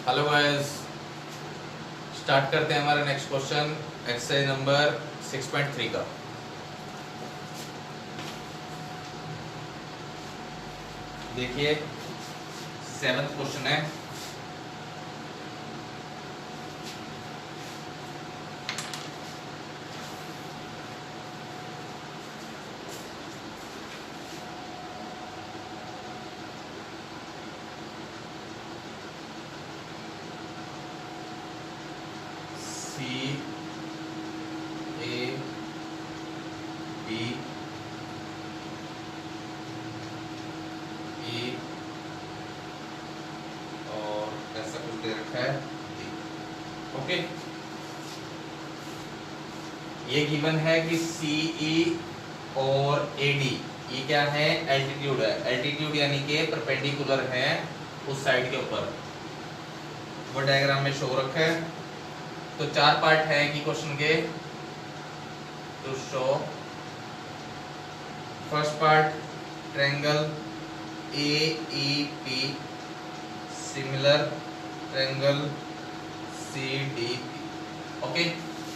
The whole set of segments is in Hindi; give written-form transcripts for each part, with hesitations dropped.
हेलो गाइस, स्टार्ट करते हैं हमारा नेक्स्ट क्वेश्चन एक्सरसाइज नंबर 6.3 का। देखिए 7th क्वेश्चन है। सी ए बी ई और ऐसा कुछ दे रखा है। ओके, ये गिवन है कि सी ई और ए डी ये क्या है, एल्टीट्यूड है। एल्टीट्यूड यानी कि परपेंडिकुलर है उस साइड के ऊपर। वो डायग्राम में शो रखा है। तो 4 पार्ट है कि क्वेश्चन के to show. First part, triangle A E P similar triangle C D P. Okay,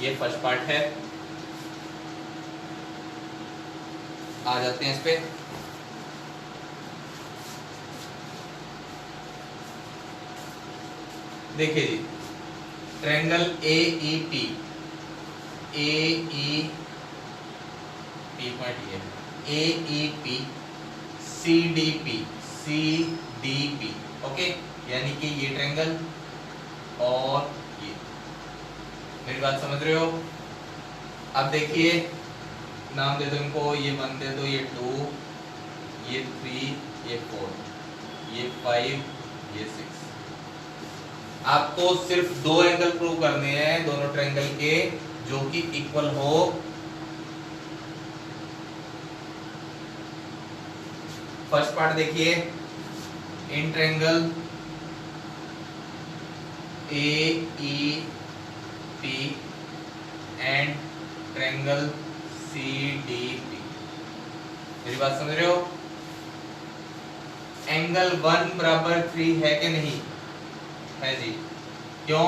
ये फर्स्ट पार्ट है। आ जाते हैं इस पे। देखिए जी, triangle A E P point ये A E P C D P. Okay, यानी कि ये ट्रायंगल और ये, मेरी बात समझ रहे हो। अब देखिए, नाम दे दो इनको, ये 1 दे दो, ये 2, ये 3, ये 4, ये 5, ये 6। आपको सिर्फ 2 एंगल प्रूव करने हैं दोनों ट्रायंगल के, जो कि इक्वल हो। फर्स्ट पार्ट देखिए, in triangle A E P and triangle C D P. मेरी बात समझ रहे हो। एंगल 1 बराबर 3 है कि नहीं है जी। क्यों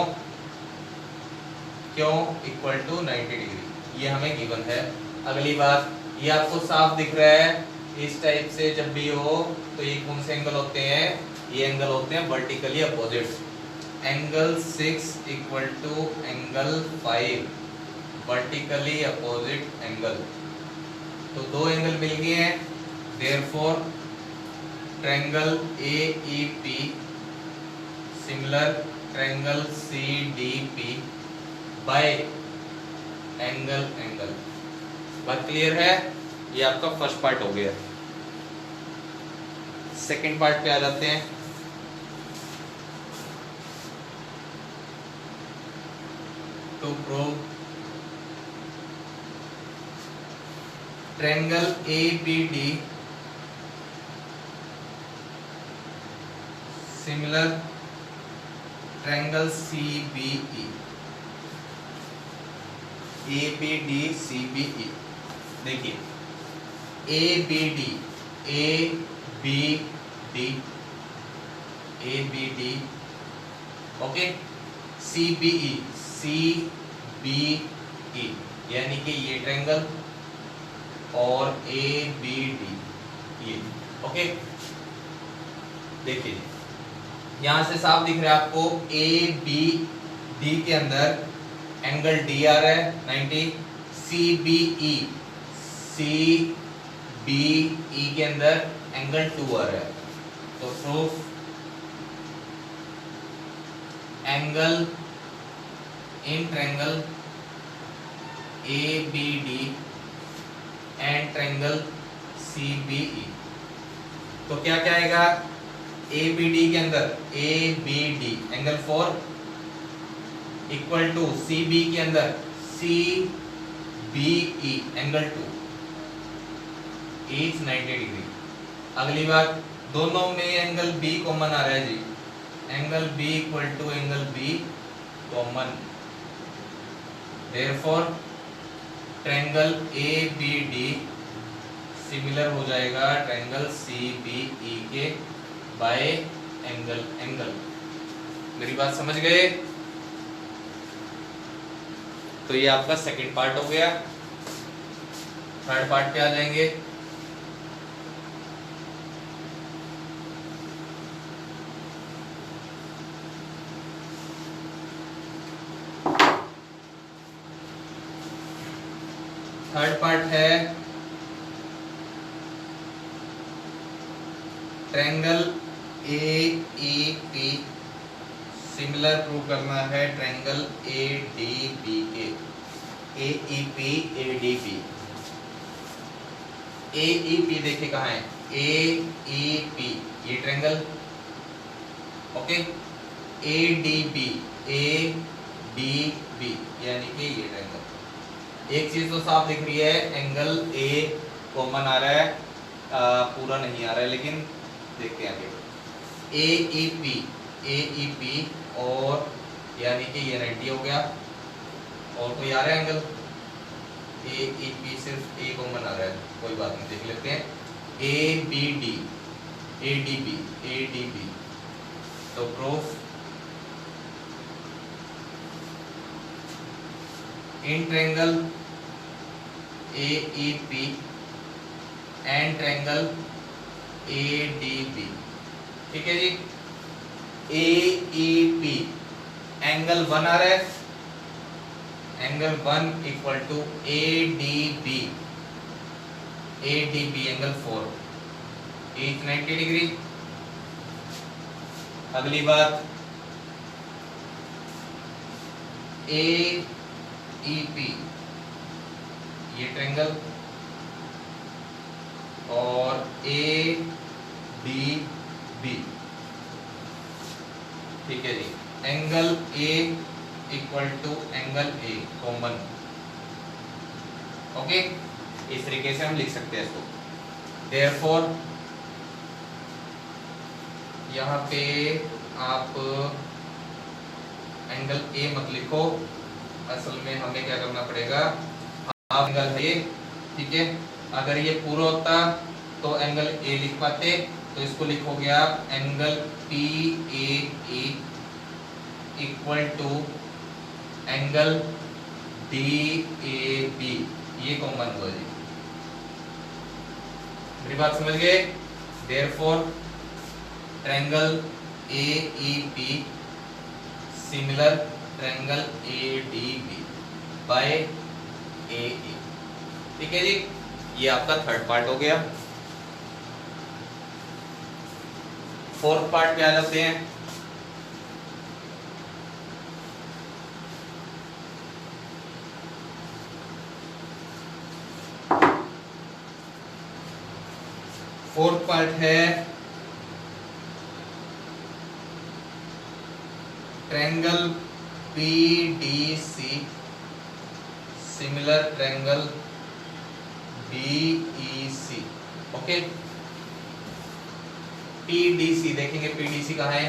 इक्वल टू 90 डिग्री, ये हमें गिवन है। अगली बात, ये आपको साफ दिख रहा है। इस टाइप से जब भी हो तो ये कौन से एंगल होते हैं, ये एंगल होते हैं vertically opposite. Angle 6 equal to angle 5 vertically opposite angle. तो 2 एंगल मिल गए हैं। Therefore triangle A E P similar triangle C D P by angle. बात क्लियर है। ये आपका फर्स्ट पार्ट हो गया। सेकंड पार्ट पे आ जाते हैं। To prove triangle A B D similar triangle C B E. A B D C B E. देखिए A B D okay, C B E यानी कि ये ट्रायंगल और ए बी डी ये। ओके, देखिए यहां से साफ दिख रहा है आपको, ए बी डी के अंदर एंगल डी आ रहा है 90। सी बी ई के अंदर एंगल 2 आ रहा है। तो proof angle in triangle A B D and triangle C B E. तो क्या क्या आएगा, ए बी डी के अंदर A B D angle 4 equal to C B के अंदर C B E angle 2 is 90 degree. अगली बात, दोनों में एंगल बी कॉमन आ रहा है जी। Angle B equal to angle B common. Therefore triangle A B D similar हो जाएगा ट्रायंगल सी बी ई के बाय एंगल। मेरी बात समझ गए? तो ये आपका सेकंड पार्ट हो गया। थर्ड पार्ट पे आ जाएंगे। थर्ड पार्ट है ट्रायंगल AEP, सिमिलर प्रूव करना है ट्रायंगल ADB के। AEP ADB, AEP देखिए कहाँ है, AEP ये ट्रायंगल, ओके। ADB ADB यानी कि ये ट्रायंगल। एक चीज तो साफ दिख रही है, एंगल A कॉमन आ रहा है, पूरा नहीं आ रहा है, लेकिन देखते हैं आगे। AEP और यानी कि ये 90 हो गया, और कोई आ रहा है एंगल AEP, सिर्फ A कॉमन आ रहा है, कोई बात नहीं, देख लेते हैं। ABD ADB तो proof in triangle AEP and triangle ADB, ठीक है जी। AEP एंगल 1 आ रहा है, angle 1 equal to ADB angle 4, each 90 degree. अगली बात AEP ये ट्रायंगल और ADB, ठीक है जी। Angle A equal to angle A common, okay. इस तरीके से हम लिख सकते हैं इसको। देयरफॉर यहाँ पे आप एंगल A मत लिखो, असल में हमें क्या करना पड़ेगा, हाफ एंगल है ये, ठीक है। अगर ये पूरा होता तो एंगल A लिख पाते, तो इसको लिखोगे आप angle PAE equal to angle DAB, ये कॉमन हुआ जी। मेरी बात समझ गए? Therefore triangle AEP similar triangle ADB by AE, ठीक है जी। ये आपका थर्ड पार्ट हो गया। फोर्थ पार्ट पे आ जाते हैं। फोर्थ पार्ट है triangle PDC similar triangle DEC, okay. PDC देखेंगे, PDC कहाँ है,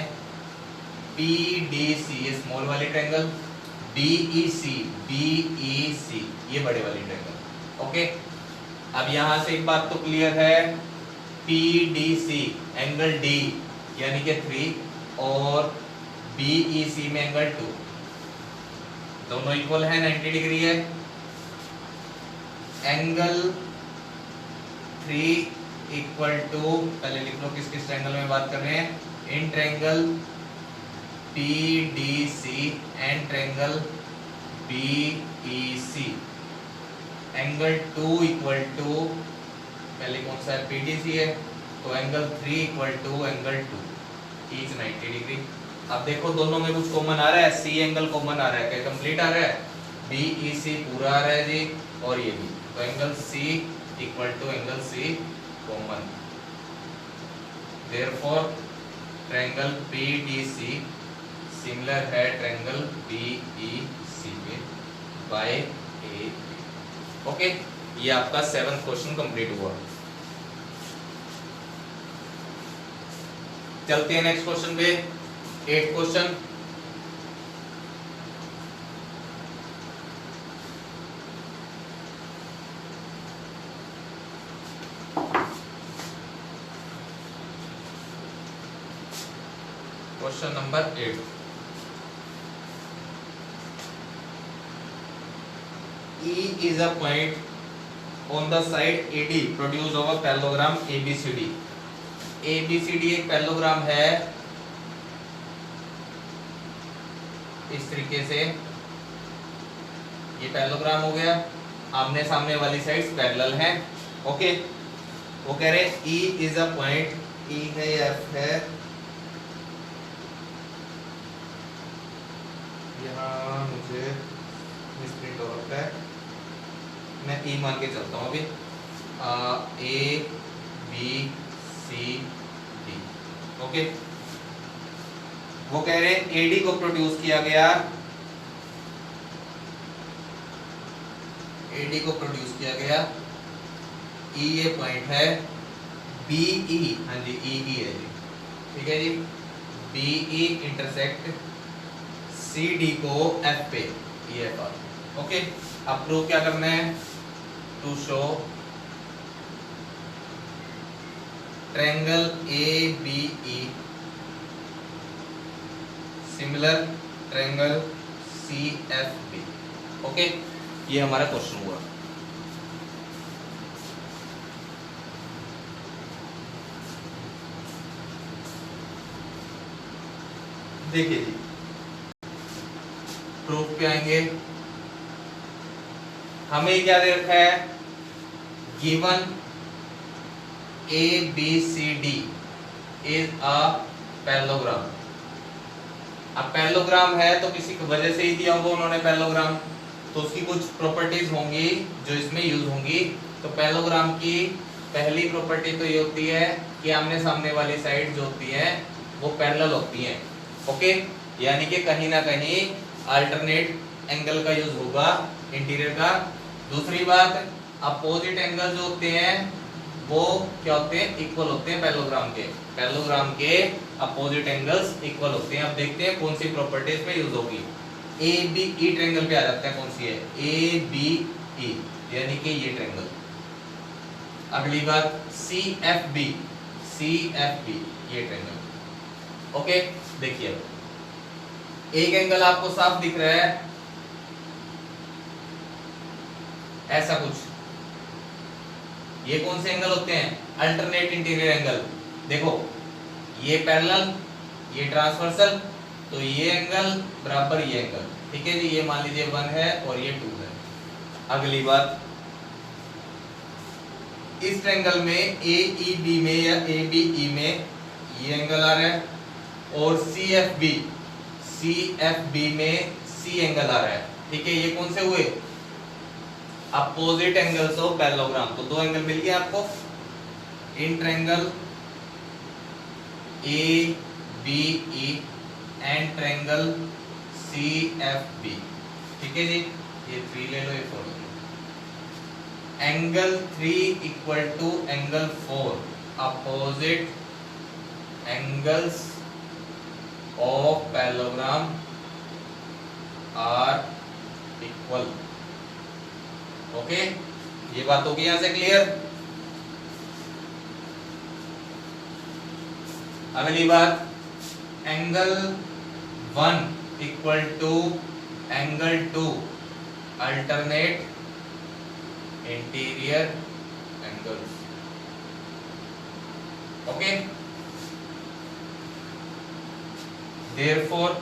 PDC ये स्मॉल वाली ट्रायंगल, BEC ये बड़े वाली ट्रायंगल, ओके। अब यहां से एक बात तो क्लियर है, PDC एंगल D यानी कि 3 और BEC में एंगल 2 दोनों इक्वल है, 90 डिग्री है। एंगल 3 इक्वल टू, पहले लिख लो किस किस ट्रायंगल में बात कर रहे हैं, in triangle PDC and triangle BEC। Angle 2 equal to, पहले कौन सा है, PDC है, तो angle 3 equal to angle 2, each 90 degree. अब देखो दोनों में कुछ कॉमन आ रहा है, C एंगल कॉमन आ रहा है, क्या कंप्लीट आ रहा है, BEC पूरा आ रहा है जी, और ये भी, तो angle C equal to angle C common. Therefore triangle PDC similar है ट्रायंगल BEC पे बाय A, ओके। ये आपका 7th क्वेश्चन कंप्लीट हुआ। चलते हैं नेक्स्ट क्वेश्चन पे, 8th question. Question number 8, E is a point on the side AD produce of a parallelogram ABCD. ABCD एक पैरेललोग्राम है इस तरीके से, ये पैरेललोग्राम हो गया, आमने सामने वाली साइड्स पैरेलल हैं। ओके, वो कह रहे हैं E is a point, E है F है, यहाँ मुझे मिसप्रिंट हो रखा है, मैं E मान के चलता हूँ अभी। A B C D। Okay, वो कह रहे हैं AD को प्रोड्यूस किया गया, AD को प्रोड्यूस किया गया, E ये पॉइंट है, BE, हाँ जी EE है जी, ठीक है जी, BE इंटरसेक्ट CD को F पे, ये पर। ओके, अब प्रूव क्या करना है, to show triangle ABE similar triangle CFB। Okay, ये हमारा क्वेश्चन हुआ। देखिए जी, प्रूफ पे आएंगे, हमें क्या दे रखा है, given ABCD is a parallelogram. अब पैरेललोग्राम है तो किसी वजह से ही दिया होगा उन्होंने पैरेललोग्राम, तो उसकी कुछ प्रॉपर्टीज होंगी जो इसमें यूज होंगी। तो पैरेललोग्राम की पहली प्रॉपर्टी तो ये होती है कि आमने सामने वाली साइड जो होती है वो पैरेलल होती हैं। ओके, यानी कि कहीं ना कहीं अल्टरनेट एंगल का यूज होगा इंटीरियर का। दूसरी बात, अपोजिट एंगल जो होते हैं वो क्या होते हैं, इक्वल होते हैं पैरेललोग्राम के। पैरेललोग्राम के अपोजिट एंगल्स इक्वल होते हैं। अब देखते हैं कौन सी प्रॉपर्टीज में यूज होगी। ABE ट्रायंगल पे आ जाता है, कौन सी है, ABE यानी कि ये ट्रायंगल। अगली बात CFB, CFB ये ट्रायंगल। ओके, देखिए एक एंगल आपको साफ दिख रहा है, ऐसा कुछ, ये कौन से एंगल होते हैं, अल्टरनेट इंटीरियर एंगल। देखो ये पैरेलल, ये ट्रांसवर्सल, तो ये एंगल बराबर ये एंगल, ठीक है जी, ये मान लीजिए 1 है और ये 2 है। अगली बात, इस ट्रायंगल में AEB में या ABE में ये एंगल आ रहा है, और CFB में C एंगल आ रहा है, ठीक है। ये कौन से हुए, अपोजिट एंगल्स ऑफ पैरेललोग्राम। तो दो एंगल मिल गए आपको in triangle ABE and triangle CFB, ठीक है जी। ये 3 ले लो, ये 4 ले लो। Angle 3 equal to angle 4, opposite angles of parallelogram are equal. Okay, ये बात होगी यहां से क्लियर। अगली बात, angle 1 equal to angle 2 alternate interior angles. Okay, therefore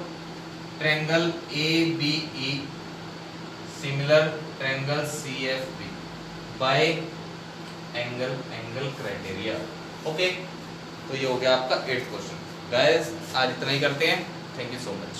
triangle ABE similar triangle CFB by angle criteria। Okay, तो ये हो गया आपका 8th क्वेश्चन। गाइस आज इतना ही करते हैं, थैंक यू सो मच।